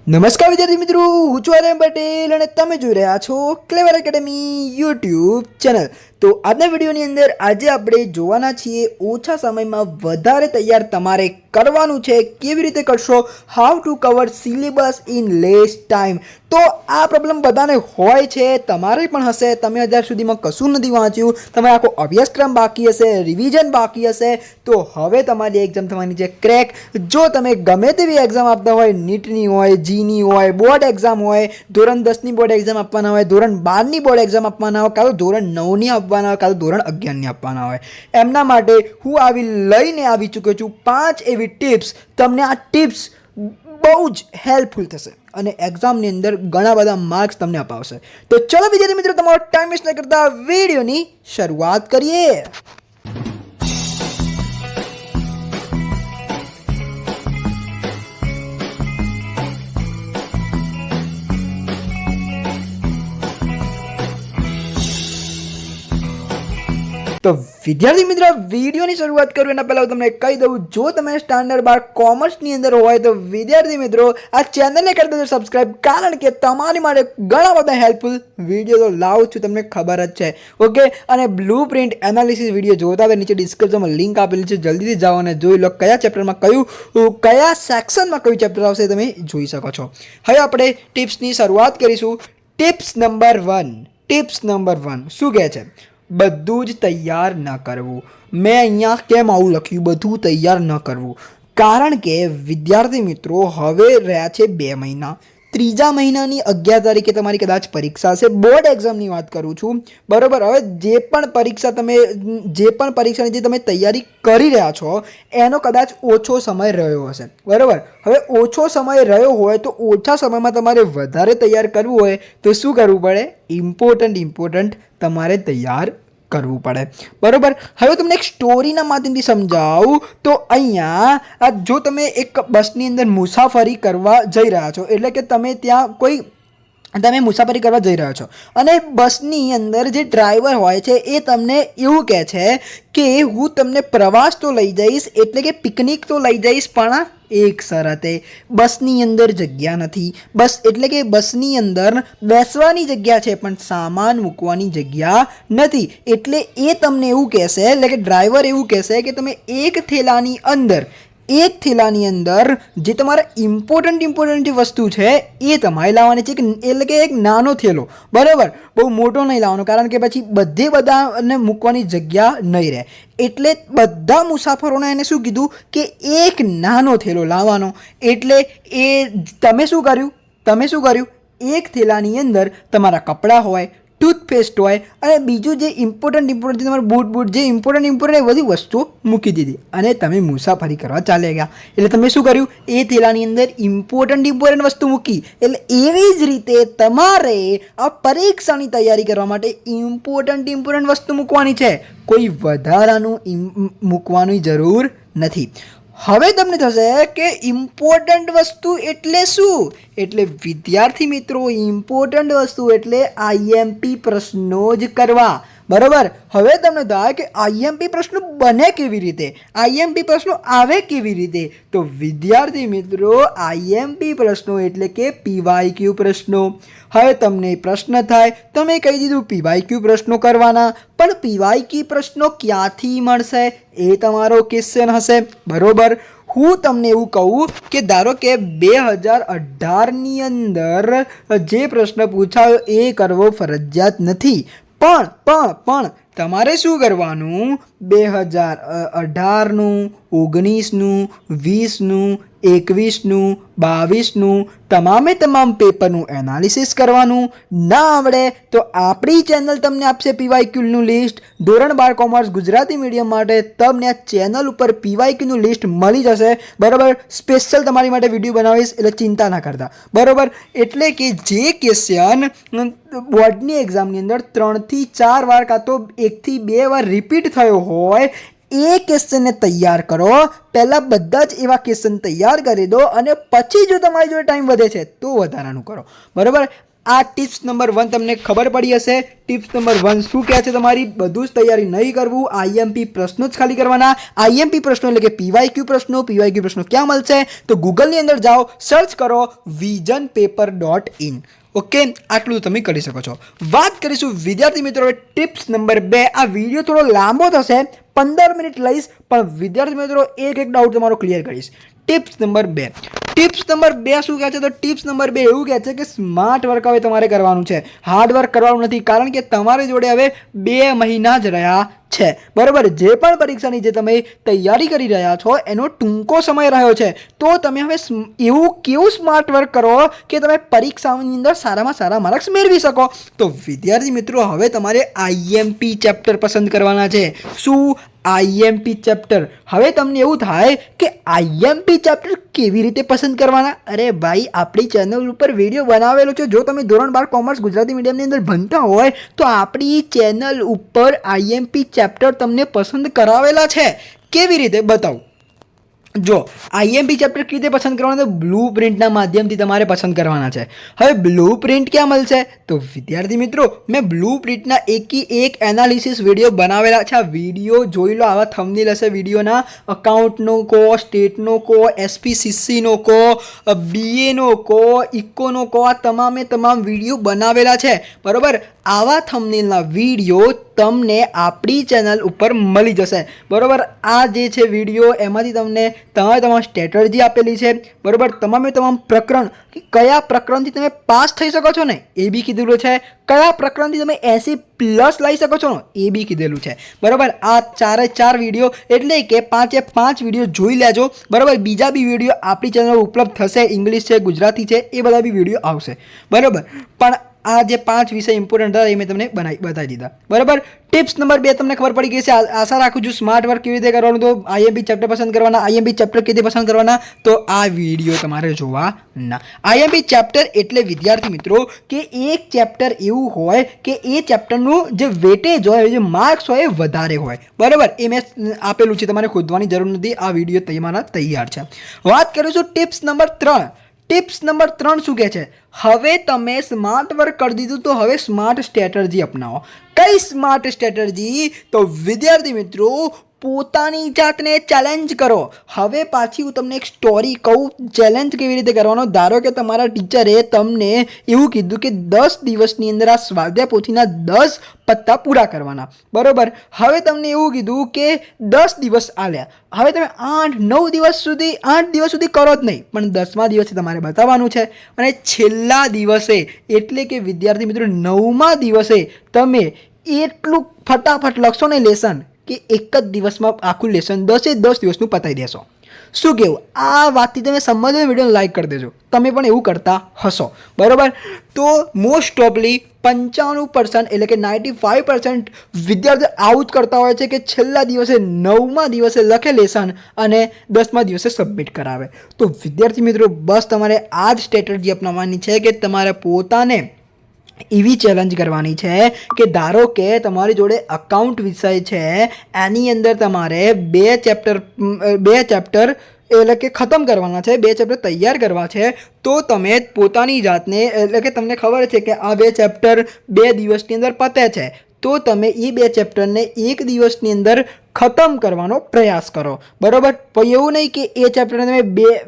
નમસ્કાર વિદ્યાર્થી મિત્રો, હું છું આર્યન પટેલ અને તમે જોઈ રહ્યા છો ક્લેવર એકેડમી યુટ્યુબ ચેનલ। તો આજના વિડીયોની અંદર આજે આપણે જોવાના છીએ ઓછા સમયમાં વધારે તૈયાર તમારે કરવાનું છે, કેવી રીતે કરશો, how to cover syllabus in less time. તો આ પ્રોબ્લેમ બધાને હોય છે, તમારે પણ હશે। તમે અત્યાર સુધીમાં કશું નથી વાંચ્યું, તમારે આખો અભ્યાસક્રમ બાકી હશે, રિવિઝન બાકી હશે, તો હવે તમારી એક્ઝામ થવાની છે ક્રેક। જો તમે ગમે તેવી એક્ઝામ આપતા હોય, નીટની હોય, જીની હોય, બોર્ડ એક્ઝામ હોય, ધોરણ 10ની બોર્ડ એક્ઝામ આપવાના હોય, ધોરણ 12ની બોર્ડ એક્ઝામ આપવાના હોય, કાં તો ધોરણ 9ની આપવાના હોય, કાં તો ધોરણ 11ની આપવાના હોય, એમના માટે હું આવી ચૂક્યો છું 5 એવી ટિપ્સ। તમને આ ટિપ્સ બહુ જ હેલ્પફુલ થશે અને એક્ઝામની અંદર ઘણા બધા માર્ક્સ તમને અપાવશે। તો ચલો વિદ્યાર્થી મિત્રો, તમારો ટાઈમ વેસ્ટ ન કરતા વિડીયોની શરૂઆત કરીએ। તો વિદ્યાર્થી મિત્રો, વિડીયોની શરૂઆત કરું એના પહેલાં હું તમને કહી દઉં, જો તમે સ્ટાન્ડર્ડ 12 કોમર્સની અંદર હોય તો વિદ્યાર્થી મિત્રો આ ચેનલને કરી દેજો સબસ્ક્રાઈબ, કારણ કે તમારી માટે ઘણા બધા હેલ્પફુલ વિડીયો તો લાવું છું, તમને ખબર જ છે। ઓકે, અને બ્લુ પ્રિન્ટ એનાલિસિસ વિડીયો જોતા હોય નીચે ડિસ્ક્રિપ્શનમાં લિંક આપેલી છે, જલ્દીથી જાઓ અને જોઈ લો કયા ચેપ્ટરમાં કયા સેક્શનમાં કયું ચેપ્ટર આવશે તમે જોઈ શકો છો। હવે આપણે ટિપ્સની શરૂઆત કરીશું। ટિપ્સ નંબર 1 શું કહે છે? બધું જ તૈયાર ન કરવું। મેં અહીંયા કેમ આવું લખ્યું, બધું તૈયાર ન કરવું? કારણ કે વિદ્યાર્થી મિત્રો હવે રહ્યા છે 2 મહિના, ત્રીજા મહિનાની 11 તારીખે તમારી કદાચ પરીક્ષા છે, બોર્ડ એક્ઝામની વાત કરું છું, બરાબર। હવે જે પણ પરીક્ષાની જે તમે તૈયારી કરી રહ્યા છો એનો કદાચ ઓછો સમય રહ્યો હશે, બરાબર। હવે ઓછો સમય રહ્યો હોય તો ઓછા સમયમાં તમારે વધારે તૈયાર કરવું હોય તો શું કરવું પડે? ઇમ્પોર્ટન્ટ તમારે તૈયાર કરવું પડે, બરાબર। હવે તમને એક સ્ટોરીના માધ્યમથી સમજાવું તો અહીંયા જો તમે એક બસની અંદર મુસાફરી કરવા જઈ રહ્યા છો, એટલે કે તમે મુસાફરી કરવા જઈ રહ્યા છો અને બસની અંદર જે ડ્રાઈવર હોય છે એ તમને એવું કહે છે કે હું તમને પ્રવાસ તો લઈ જઈશ, એટલે કે પિકનિક તો લઈ જઈશ, પણ એક શરતે, બસની અંદર જગ્યા નથી। બસ એટલે કે બસની અંદર બેસવાની જગ્યા છે પણ સામાન મૂકવાની જગ્યા નથી, એટલે એ તમને એવું કહેશે, એટલે કે ડ્રાઈવર એવું કહેશે કે તમે એક થેલાની અંદર જે તમારા ઇમ્પોર્ટન્ટ જે વસ્તુ છે એ તમારે લાવવાની છે, એટલે કે એક નાનો થેલો, બરાબર, બહુ મોટો નહીં લાવવાનો, કારણ કે પછી બધાને મૂકવાની જગ્યા નહીં રહે। એટલે બધા મુસાફરોને એને શું કીધું કે એક નાનો થેલો લાવવાનો। એટલે તમે શું કર્યું? એક થેલાની અંદર તમારા કપડાં હોય, ટૂથપેસ્ટ હોય અને બીજું જે ઇમ્પોર્ટન્ટ તમારું બૂટ જે ઇમ્પોર્ટન્ટ એ બધી વસ્તુઓ મૂકી દીધી અને તમે મુસાફરી કરવા ચાલ્યા ગયા। એટલે તમે શું કર્યું? એ થેલાની અંદર ઇમ્પોર્ટન્ટ વસ્તુ મૂકી। એટલે એવી જ રીતે તમારે આ પરીક્ષાની તૈયારી કરવા માટે ઇમ્પોર્ટન્ટ વસ્તુ મૂકવાની છે, કોઈ વધારાનું મૂકવાની જરૂર નથી। હવે તમને થશે કે ઇમ્પોર્ટન્ટ વસ્તુ એટલે શું? એટલે વિદ્યાર્થી મિત્રો, ઇમ્પોર્ટન્ટ વસ્તુ એટલે આઈએમપી પ્રશ્નો જ કરવા, બરાબર। હવે તમને થાય કે આઈએમપી પ્રશ્નો બને કેવી રીતે, આઈએમપી પ્રશ્નો આવે કેવી રીતે? તો વિદ્યાર્થી મિત્રો, આઈએમપી પ્રશ્નો એટલે કે પીવાયક્યુ પ્રશ્નો। હવે તમને પ્રશ્ન થાય, તમે કહી દીધું પીવાયક્યુ પ્રશ્નો કરવાના, પણ પીવાયક્યુ પ્રશ્નો ક્યાંથી મળશે એ તમારો ક્વેશ્ચન હશે, બરાબર। હું તમને એવું કહું કે ધારો કે 2018ની અંદર જે પ્રશ્ન પૂછાયો એ કરવો ફરજિયાત નથી, પણ તમારે શું કરવાનું? 2018નું, 19નું, 20નું, 21નું, 22નું તમામ પેપરનું એનાલિસિસ કરવાનું। ના આવડે તો આપણી ચેનલ તમને આપશે પીવાયક્યુનું લિસ્ટ, ધોરણ 12 કોમર્સ ગુજરાતી મીડિયમ માટે તમને આ ચેનલ ઉપર પીવાયક્યુનું લિસ્ટ મળી જશે, બરાબર। સ્પેશિયલ તમારી માટે વિડીયો બનાવીશ, એટલે ચિંતા ના કરતા, બરાબર। એટલે કે જે ક્વેશ્ચન બોર્ડની એક્ઝામની અંદર 3 થી 4 વાર કાં તો 1 થી 2 વાર રિપીટ થયો હોય એ ક્વેશ્ચનને તૈયાર કરો। પહેલાં બધા જ એવા ક્વેશ્ચન તૈયાર કરી દો અને પછી જો તમારી જોડે ટાઈમ વધે છે તો વધારાનું કરો, બરાબર। આ ટિપ્સ નંબર 1 તમને ખબર પડી હશે. ટિપ્સ નંબર 1 શું કહે છે? તમારી બધું જ તૈયારી નહીં કરવું, આઈએમપી પ્રશ્નો જ ખાલી કરવાના. આઈએમપી પ્રશ્નો એટલે કે પીવાયક્યુ પ્રશ્નો ક્યાં મળશે? તો ગૂગલની અંદર જાઓ, સર્ચ કરો visionpaper.in. ઓકે, આટલું તમે કરી શકો છો. વાત કરીશું વિદ્યાર્થી મિત્રો ટિપ્સ નંબર 2. આ વિડીયો થોડો લાંબો થશે, 15 મિનિટ લઈશ, પણ વિદ્યાર્થી મિત્રો એક ડાઉટ તમારો ક્લિયર કરીશ. ટિપ્સ નંબર 2 શું કહે છે? તો ટિપ્સ નંબર 2 એવું કહે છે કે સ્માર્ટ વર્ક હવે તમારે કરવાનું છે, હાર્ડ વર્ક કરવાનું નથી, કારણ કે તમારી જોડે હવે 2 મહિના જ રહ્યા છે. બરોબર, જે પણ પરીક્ષાની જે તમે તૈયારી કરી રહ્યા છો એનો ટૂંકો સમય રહ્યો છે, તો તમે હવે એવું કેવું સ્માર્ટ વર્ક કરો કે તમે પરીક્ષાની અંદર સારામાં સારા માર્ક્સ મેળવી શકો. તો વિદ્યાર્થી મિત્રો હવે તમારે આઈએમપી ચેપ્ટર પસંદ કરવાના છે. શું? IMP chapter. હવે તમને એવું થાય કે આઈએમપી ચેપ્ટર કેવી રીતે પસંદ કરવાના? અરે ભાઈ, આપણી ચેનલ ઉપર વિડીયો બનાવેલો છે. જો તમે ધોરણ 12 કોમર્સ ગુજરાતી મીડિયમની અંદર ભણતા હોય તો આપણી ચેનલ ઉપર આઈએમપી ચેપ્ટર તમને પસંદ કરાવેલા છે. કેવી રીતે બતાવું? જો આઈએમપી ચેપ્ટર કેવી રીતે પસંદ કરવાના? તો બ્લુ પ્રિન્ટના માધ્યમથી તમારે પસંદ કરવાના છે. હવે બ્લુ પ્રિન્ટ ક્યાં મળશે? તો વિદ્યાર્થી મિત્રો મેં બ્લુ પ્રિન્ટના એક એનાલિસિસ વિડીયો બનાવેલા છે. આ વિડીયો જોઈ લો. આવા થંબનેલ હશે વિડીયોના. અકાઉન્ટનો કહો, સ્ટેટનો કહો, એસપીસીસીનો કહો, બીએનો કહો, ઇકોનો કહો, આ તમામ વિડીયો બનાવેલા છે. બરોબર, આવા થંબનેલના વિડીયો તમને આપણી ચેનલ ઉપર મળી જશે. બરોબર, આ જે છે વિડીયો એમાંથી તમને તમામ સ્ટ્રેટેજી આપેલી છે. બરોબર, તમામ પ્રકરણ, કયા પ્રકરણથી તમે પાસ થઈ શકો છો ને એ બી કીધેલું છે. કયા પ્રકરણથી તમે 80+ લાવી શકો છો ને એ બી કીધેલું છે. બરોબર, આ 4 વિડીયો એટલે કે 5 વિડીયો જોઈ લેજો. બરોબર, બીજા બી વિડીયો આપણી ચેનલ ઉપલબ્ધ થશે. ઇંગ્લિશ છે, ગુજરાતી છે, એ બધા બી વિડીયો આવશે. બરોબર, પણ આ જે 5 વિષય ઇમ્પોર્ટન્ટ હતા એ મેં તમને બતાવી દીધા. બરાબર, ટિપ્સ નંબર 2 તમને ખબર પડી ગઈ છે. આશા રાખું છું સ્માર્ટ વર્ક કેવી રીતે કરવાનું, તો આઈએમપી ચેપ્ટર પસંદ કરવાના. આઈએમપી ચેપ્ટર કેવી રીતે પસંદ કરવાના? તો આ વિડીયો તમારે જોવાના. આઈએમપી ચેપ્ટર એટલે વિદ્યાર્થી મિત્રો કે એક ચેપ્ટર એવું હોય કે એ ચેપ્ટરનું જે વેટેજ હોય, જે માર્ક્સ હોય એ વધારે હોય. બરાબર, એ મેં આપેલું છે, તમારે ખોદવાની જરૂર નથી. આ વિડીયો તમારા તૈયાર છે. વાત કરીશું ટિપ્સ નંબર 3. ટિપ્સ નંબર 3 શું કહે છે? હવે તમે સ્માર્ટ વર્ક કરી દીધું તો હવે સ્માર્ટ સ્ટ્રેટેજી અપનાવો. કઈ સ્માર્ટ સ્ટ્રેટેજી? તો વિદ્યાર્થી મિત્રો પોતાની જાતને ચેલેન્જ કરો. હવે પાછી હું તમને એક સ્ટોરી કહું, ચેલેન્જ કેવી રીતે કરવાનો. ધારો કે તમારા ટીચરે તમને એવું કીધું કે 10 દિવસની અંદર આ સ્વાધ્યાય પોથીના 10 પત્તા પૂરા કરવાના. બરોબર, હવે તમને એવું કીધું કે 10 દિવસ આલ્યા. હવે તમે 8 દિવસ સુધી કરો જ નહીં, પણ 10મા દિવસે તમારે બતાવવાનું છે. અને છેલ્લા દિવસે એટલે કે વિદ્યાર્થી મિત્રો 9મા દિવસે તમે એટલું ફટાફટ લખશો ને લેસન કે એક જ દિવસમાં આખું લેસન 10 દિવસનું પતાવી દેશો. શું કહેવું? આ વાતથી તમે સમજો, વિડીયો લાઈક કરી દેજો. તમે પણ એવું કરતા હશો. બરાબર, તો મોસ્ટ ઓફલી 95% એટલે કે 95% વિદ્યાર્થીઓ આવું જ કરતા હોય છે કે છેલ્લા દિવસે 9મા દિવસે લખે લેસન અને 10મા દિવસે સબમિટ કરાવે. તો વિદ્યાર્થી મિત્રો બસ તમારે આ જ સ્ટ્રેટેજી અપનાવવાની છે કે તમારે પોતાને એવી ચેલેન્જ કરવાની છે કે ધારો કે તમારી જોડે અકાઉન્ટ વિષય છે, એની અંદર તમારે 2 ચેપ્ટર એટલે કે ખતમ કરવાના છે, 2 ચેપ્ટર તૈયાર કરવા છે. તો તમે પોતાની જાતને એટલે કે તમને ખબર છે કે આ 2 ચેપ્ટર 2 દિવસની અંદર પતે છે, તો તમે એ 2 ચેપ્ટરને 1 દિવસની અંદર ખતમ કરવાનો પ્રયાસ કરો. બરાબર, પણ એવું નહીં કે એ ચેપ્ટરને તમે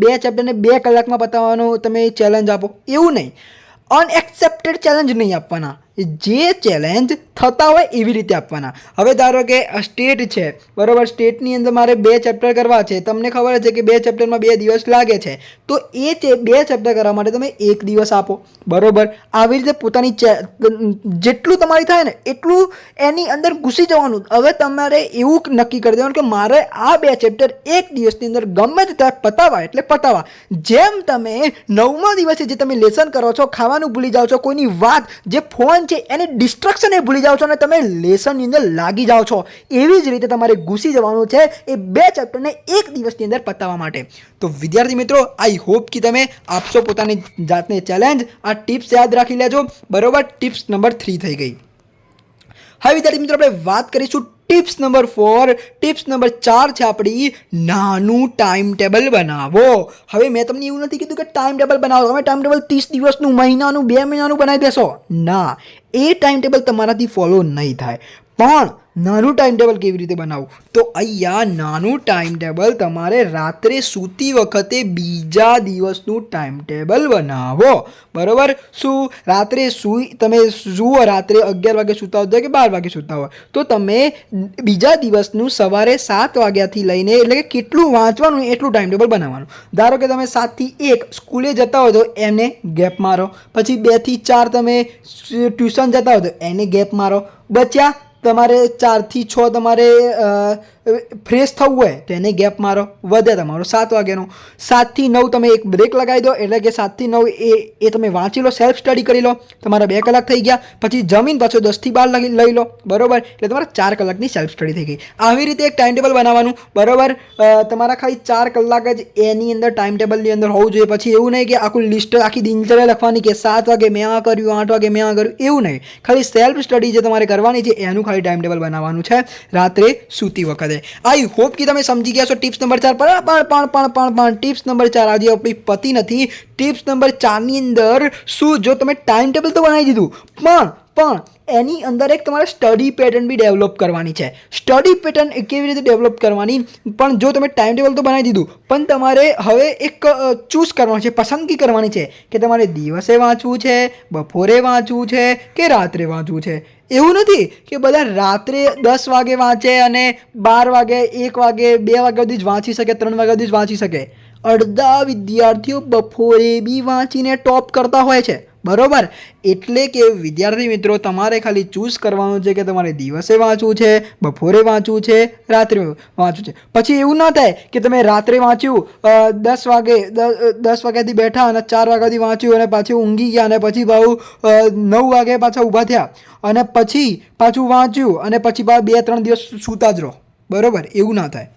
બે ચેપ્ટરને 2 કલાકમાં પતાવવાનો તમે ચેલેન્જ આપો, એવું નહીં. અનએક્સેપ્ટેડ ચેલેન્જ નહીં આપવાના, જે ચેલેન્જ થતા હોય એવી રીતે આપવાના. હવે ધારો કે સ્ટેટ છે, બરાબર, સ્ટેટની અંદર મારે 2 ચેપ્ટર કરવા છે. તમને ખબર છે કે 2 ચેપ્ટરમાં 2 દિવસ લાગે છે, તો એ 2 ચેપ્ટર કરવા માટે તમે 1 દિવસ આપો. બરાબર, આવી રીતે પોતાની જેટલું તમારી થાય ને એટલું એની અંદર ઘૂસી જવાનું. હવે તમારે એવું નક્કી કરી દેવાનું કે મારે આ 2 ચેપ્ટર 1 દિવસની અંદર ગમે તે ત્યાં પતાવવા એટલે પતાવવા. જેમ તમે 9મા દિવસે જે તમે લેસન કરો છો, ખાવાનું ભૂલી જાઓ છો, કોઈની વાત, જે ફોન છે એને ડિસ્ટ્રેક્શન એ ભૂલી જાઓ છો અને તમે લેસનની અંદર લાગી જાઓ છો, એવી જ રીતે તમારે ઘૂસી જવાનું છે એ 2 ચેપ્ટરને 1 દિવસની અંદર પતાવવા માટે. તો વિદ્યાર્થી મિત્રો આઈ હોપ કે તમે આપશો પોતાની જાતને ચેલેન્જ. આ ટિપ્સ યાદ રાખી લેજો. બરોબર, ટિપ્સ નંબર 3 થઈ ગઈ. હવે વિદ્યાર્થી મિત્રો આપણે વાત કરીશું ટિપ્સ નંબર 4, ટિપ્સ નંબર 4 છે આપણી નાનું ટાઈમ ટેબલ બનાવો. હવે મેં તમને એવું નથી કીધું કે ટાઈમ ટેબલ બનાવો, તમે ટાઈમ ટેબલ 30 દિવસનું, મહિનાનું, 2 મહિનાનું બનાવી દેશો. ના, એ ટાઈમ ટેબલ તમારાથી ફોલો નહીં થાય. પણ નાનું ટાઈમ ટેબલ કેવી રીતે બનાવવું? તો અહીંયા નાનું ટાઈમ ટેબલ તમારે રાત્રે સૂતી વખતે બીજા દિવસનું ટાઈમ ટેબલ બનાવો. બરાબર? શું રાત્રે તમે જુઓ, રાત્રે 11 વાગે સૂતા હોય કે 12 વાગે સૂતા હોય, તો તમે બીજા દિવસનું સવારે 7 વાગ્યાથી લઈને, એટલે કે કેટલું વાંચવાનું એટલું ટાઈમ ટેબલ બનાવવાનું. ધારો કે તમે 7 થી 1 સ્કૂલે જતા હોય તો એને ગેપ મારો, પછી 2 થી 4 તમે ટ્યુશન જતા હોય તો એને ગેપ મારો, બચ્યા તમારે 4 થી 6 તમારે ફ્રેશ થવું હોય તો એને ગેપ મારો, વધે તમારો 7 વાગ્યાનો. 7 થી 9 તમે એક બ્રેક લગાવી દો, એટલે કે 7 થી 9 એ તમે વાંચી લો, સેલ્ફ સ્ટડી કરી લો, તમારા 2 કલાક થઈ ગયા. પછી જમીન પાછો 10 થી 12 લઈ લો. બરાબર? એટલે તમારા 4 કલાકની સેલ્ફ સ્ટડી થઈ ગઈ. આવી રીતે એક ટાઈમ ટેબલ બનાવવાનું. બરાબર? તમારા ખાલી 4 કલાક જ એની અંદર ટાઈમ ટેબલની અંદર હોવું જોઈએ. પછી એવું નહીં કે આખું લિસ્ટ, આખી દિનચર્યા લખવાની કે 7 વાગે મેં આ કર્યું, 8 વાગે મેં આ કર્યું, એવું નહીં. ખાલી સેલ્ફ સ્ટડી જે તમારે કરવાની છે એનું ખાલી ટાઈમ ટેબલ બનાવવાનું છે રાત્રે સૂતી વખતે. આઈ હોપ કે તમે સમજી ગયા છો ટિપ્સ નંબર 4. પણ ટિપ્સ નંબર 4 આજે આપણી પતી નથી. ટિપ્સ નંબર 4 ની અંદર શું, જો તમે ટાઈમ ટેબલ તો બનાવી દીધું, પણ એની અંદર એક તમારે સ્ટડી પેટર્ન બી ડેવલપ કરવાની છે. સ્ટડી પેટર્ન કેવી રીતે ડેવલપ કરવાની? પણ જો તમે ટાઈમ ટેબલ તો બનાવી દીધું, પણ તમારે હવે એક ચૂઝ કરવાનું છે, પસંદગી કરવાની છે કે તમારે દિવસે વાંચવું છે, બપોરે વાંચવું છે કે રાત્રે વાંચવું છે. એવું નથી કે બધા રાત્રે 10 વાગે વાંચે અને 12 વાગે, 1 વાગે, 2 વાગ્યા સુધી જ વાંચી શકે, 3 વાગ્યા સુધી જ વાંચી શકે. અડધા વિદ્યાર્થીઓ બપોરે બી વાંચીને ટોપ કરતા હોય છે. બરોબર? એટલે કે વિદ્યાર્થી મિત્રો, તમારે ખાલી ચૂઝ કરવાનું છે કે તમારે દિવસે વાંચવું છે, બપોરે વાંચવું છે, રાત્રે વાંચવું છે. પછી એવું ના થાય કે તમે રાત્રે વાંચ્યું, 10 વાગ્યાથી બેઠા અને 4 વાગ્યાથી વાંચ્યું અને પાછું ઊંઘી ગયા, અને પછી પાછું 9 વાગે પાછા ઊભા થયા અને પછી પાછું વાંચ્યું અને પછી 2-3 દિવસ સૂતા જ રહો. બરાબર? એવું ના થાય.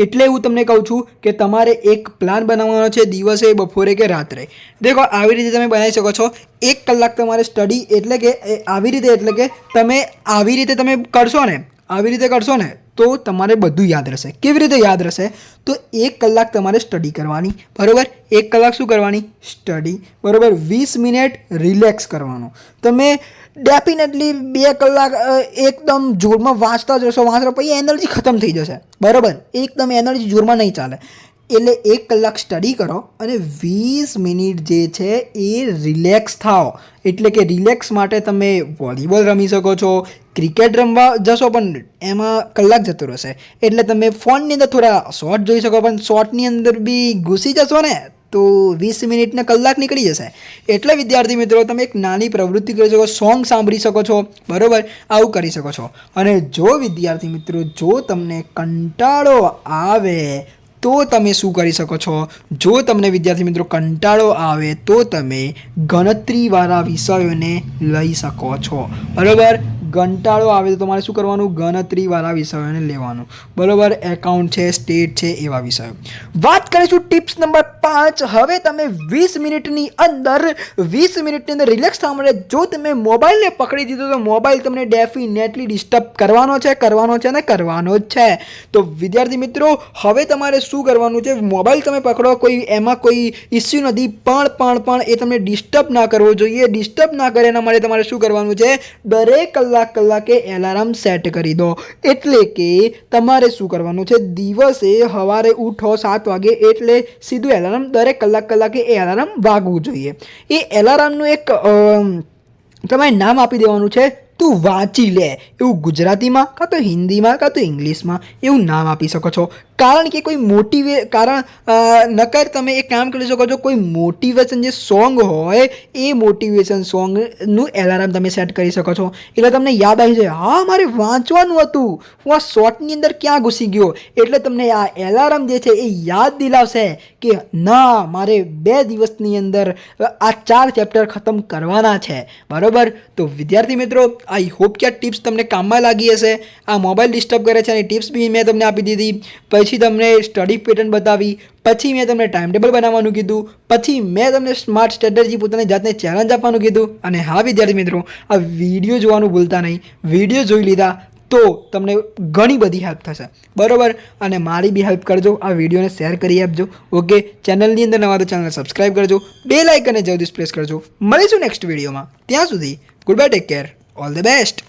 એટલે હું તમને કહું છું કે તમારે એક પ્લાન બનાવવાનો છે, દિવસે, બપોરે કે રાત્રે. દેખો, આવી રીતે તમે બનાવી શકો છો. 1 કલાક તમારે સ્ટડી, એટલે કે આવી રીતે, એટલે કે તમે આવી રીતે તમે કરશો ને, આવી રીતે કરશો ને તો તમારે બધું યાદ રહેશે. કેવી રીતે યાદ રહેશે? તો 1 કલાક તમારે સ્ટડી કરવાની. બરાબર? 1 કલાક શું કરવાની? સ્ટડી. બરાબર? 20 મિનિટ રિલેક્સ કરવાનું. તમે ડેફિનેટલી 2 કલાક એકદમ જોરમાં વાંચતા જશો, પછી એનર્જી ખતમ થઈ જશે. બરાબર? એકદમ એનર્જી જોરમાં નહીં ચાલે. એટલે 1 કલાક સ્ટડી કરો અને 20 મિનિટ જે છે એ રિલેક્સ થાઓ. એટલે કે રિલેક્સ માટે તમે વોલીબોલ રમી શકો છો, ક્રિકેટ રમવા જશો, પણ એમાં કલાક જતો રહેશે. એટલે તમે ફોનની અંદર થોડા શોર્ટ જોઈ શકો, પણ શોર્ટની અંદર બી ઘૂસી જશો ને તો 20 મિનિટને કલાક નીકળી જશે. એટલે વિદ્યાર્થી મિત્રો, તમે એક નાની પ્રવૃત્તિ કરી શકો, સોંગ સાંભળી શકો છો. બરાબર? આવું કરી શકો છો. અને જો વિદ્યાર્થી મિત્રો, જો તમને કંટાળો આવે તો તમે શું કરી શકો છો? જો તમને વિદ્યાર્થી મિત્રો કંટાળો આવે તો તમે ગણતરીવાળા વિષયોને લઈ શકો છો. બરાબર? કંટાળો આવે તો તમારે શું કરવાનું? ગણતરીવાળા વિષયોને લેવાનું. બરાબર? એકાઉન્ટ છે, સ્ટેટ છે, એવા વિષયો. વાત કરીશું ટિપ્સ નંબર 5. હવે તમે 20 મિનિટની અંદર રિલેક્સ થવા માટે જો તમે મોબાઈલને પકડી દીધો તો મોબાઈલ તમને ડેફિનેટલી ડિસ્ટર્બ કરવાનો છે અને કરવાનો જ છે. તો વિદ્યાર્થી મિત્રો, હવે તમારે શું કરવાનું છે? મોબાઈલ તમે પકડો, એમાં કોઈ ઇસ્યુ નથી, પણ એ તમને ડિસ્ટર્બ ના કરવો જોઈએ. ડિસ્ટર્બ ના કરે એના માટે તમારે શું કરવાનું છે? દરેક કલાકે એલાર્મ સેટ કરી દો. એટલે કે તમારે શું કરવાનું છે? દિવસે સવારે ઉઠો 7 વાગે એટલે સીધું એલાર્મ દરેક કલાકે એ એલાર્મ વાગવું જોઈએ. એ એલાર્મનું એક તમારે નામ આપી દેવાનું છે, તું વાંચી લે. એવું ગુજરાતીમાં, કાં તો હિન્દીમાં, કાં તો ઇંગ્લિશમાં એવું નામ આપી શકો છો. કારણ કે કોઈ નકર તમે એક કામ કરી શકો છો, કોઈ મોટિવેશન જે સોંગ હોય એ મોટિવેશન સોંગનું એલાર્મ તમે સેટ કરી શકો છો. એટલે તમને યાદ આવી જાય, હા મારે વાંચવાનું હતું, હું આ શોર્ટની અંદર ક્યાં ઘૂસી ગયો. એટલે તમને આ એલાર્મ જે છે એ યાદ દિલાવશે કે ના, મારે 2 દિવસની અંદર આ 4 ચેપ્ટર ખતમ કરવાના છે. બરાબર? તો વિદ્યાર્થી મિત્રો, આઈ હોપ કે આ ટિપ્સ તમને કામમાં લાગી હશે. આ મોબાઈલ ડિસ્ટર્બ કરે છે અને ટિપ્સ બી મેં તમને આપી દીધી. પછી તમને સ્ટડી પેટર્ન બતાવી, પછી મેં તમને ટાઈમ ટેબલ બનાવવાનું કીધું, પછી મેં તમને સ્માર્ટ સ્ટ્રેટેજી પોતાની જાતને ચેલેન્જ આપવાનું કીધું. અને હા વિદ્યાર્થી મિત્રો, આ વિડીયો જોવાનું ભૂલતા નહીં. વિડીયો જોઈ લીધા તો તમને ઘણી બધી હેલ્પ થશે, બરાબર. અને મારી બી હેલ્પ કરજો, આ વિડીયોને શેર કરી આપજો. ઓકે, ચેનલની અંદર નવા તો ચેનલ સબસ્ક્રાઈબ કરજો, બેલ આઇકનને જલ્દી પ્રેસ કરજો. મળીશું નેક્સ્ટ વિડીયોમાં. ત્યાં સુધી good bye, take care, all the best.